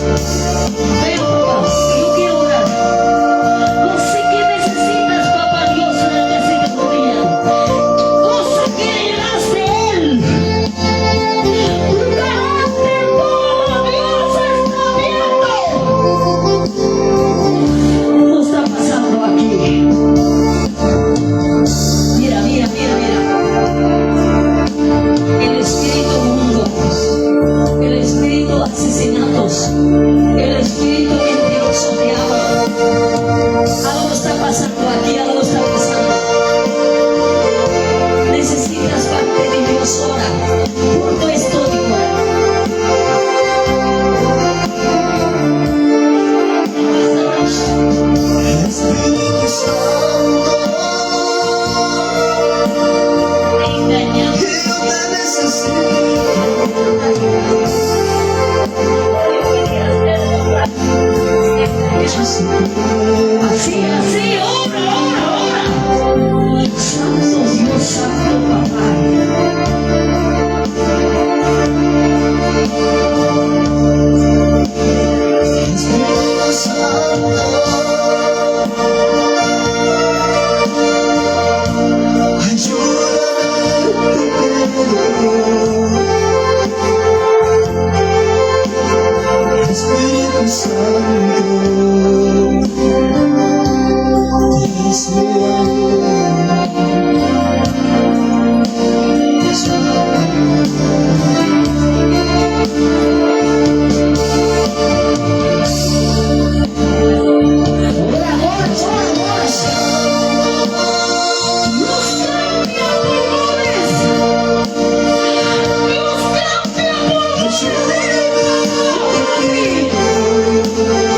Ven, papá, yo quiero orar. No sé qué necesitas, papá Dios, en este día. Cosa que heredas de Él. Tu carácter, todo Dios está viendo. ¿Cómo está pasando aquí? Mira, mira, mira, mira. El espíritu mundo, el espíritu asesinatos, el espíritu mentiroso te ama. Algo está pasando aquí, algo está pasando. Necesitas parte de Dios ahora, por tu estudio. Espíritu Santo, Engañado. yo te necesito. Así, así, obra, obra, obra. Santo Dios, santo papá. Espíritu Santo, ayúdame, Espíritu Santo, Dios Ora, ora, ora, ora. Dios cambia pulmones. Dios cambia pulmones.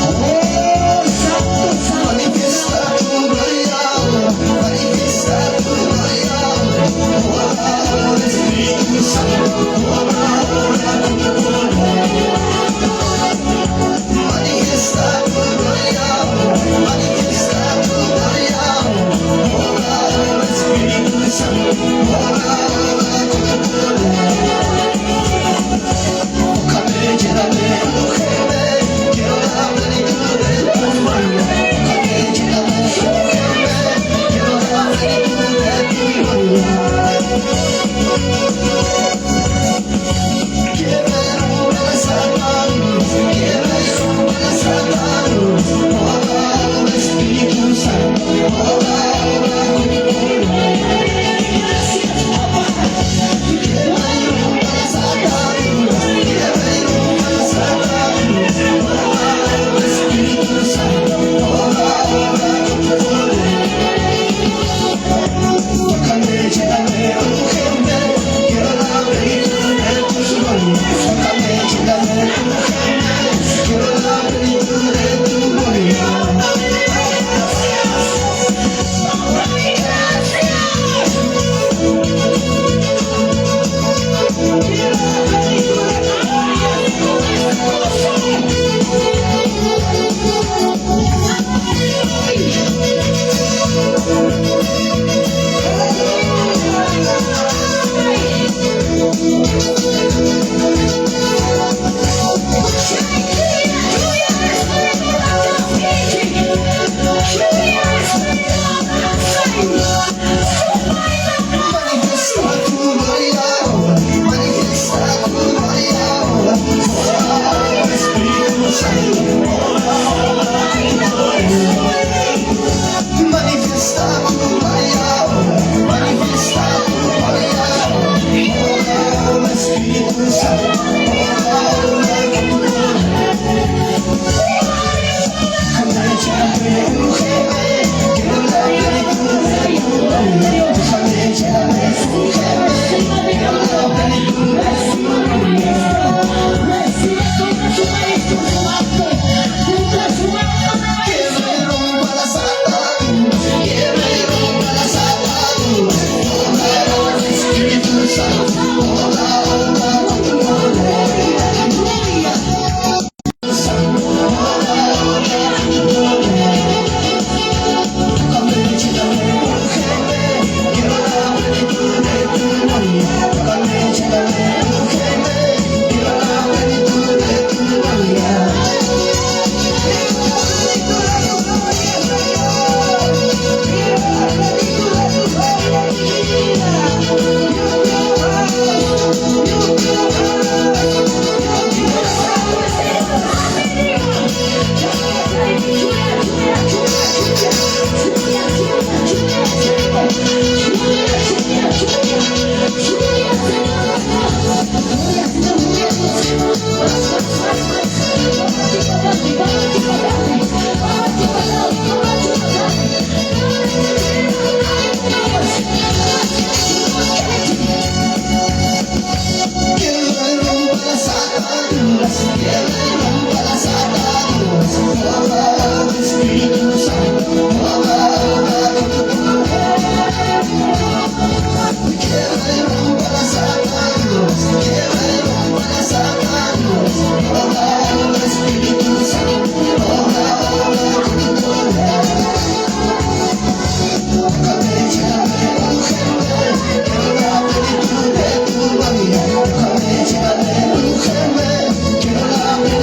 Oh, santo, santo, Manifiesta tu gloria ahora, manifiesta tu gloria ahora, obra ahora Espíritu Santo, obra ahora tu poder. Manifiesta tu gloria ahora, manifiesta tu gloria ahora, obra ahora Espíritu Santo, obra ahora tu poder. Tócame, lléname, úngeme, quiero la plenitud de tu gloria. Tócame, lléname, úngeme, quiero la plenitud de tu gloria. Quiero romper las almas, quiero romper las almas, obra ahora Espíritu Santo, obra ahora tu poder. Quiero romper las almas, quiero romper las almas, obra ahora Espíritu Santo, obra ahora tu poder. Tócame, lléname, úngeme, quiero la plenitud de tu gloria. Tócame, lléname, úngeme, quiero la plenitud de tu gloria. Manifiesta tu gloria ahora, manifiesta tu gloria ahora, obra ahora Espíritu Santo, obra ahora tu poder. Manifiesta tu gloria ahora, manifiesta tu gloria ahora, obra ahora Espíritu Santo, obra ahora tu poder. Tócame, lléname, úngeme, quiero la plenitud de tu gloria. Tócame, lléname, úngeme, quiero la plenitud de tu gloria. Quiero romper las ataduras, quiero romper las ataduras, obra ahora Espíritu Santo, obra ahora tu poder. Santo, obra ahora tu poder. Tócame, lléname, úngeme, quiero la plenitud de tu gloria. Tócame, lléname, úngeme, quiero la plenitud de tu gloria. Quiero romper las ataduras, quiero romper las ataduras, obra ahora Espíritu Santo, obra ahora tu poder. Quiero romper las ataduras, quiero romper las ataduras, obra ahora Espíritu Santo, obra ahora tu poder. Tócame, lléname, úngeme, quiero la plenitud de tu gloria. Tócame, lléname, úngeme, quiero la plenitud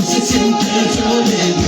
Se siente el flow de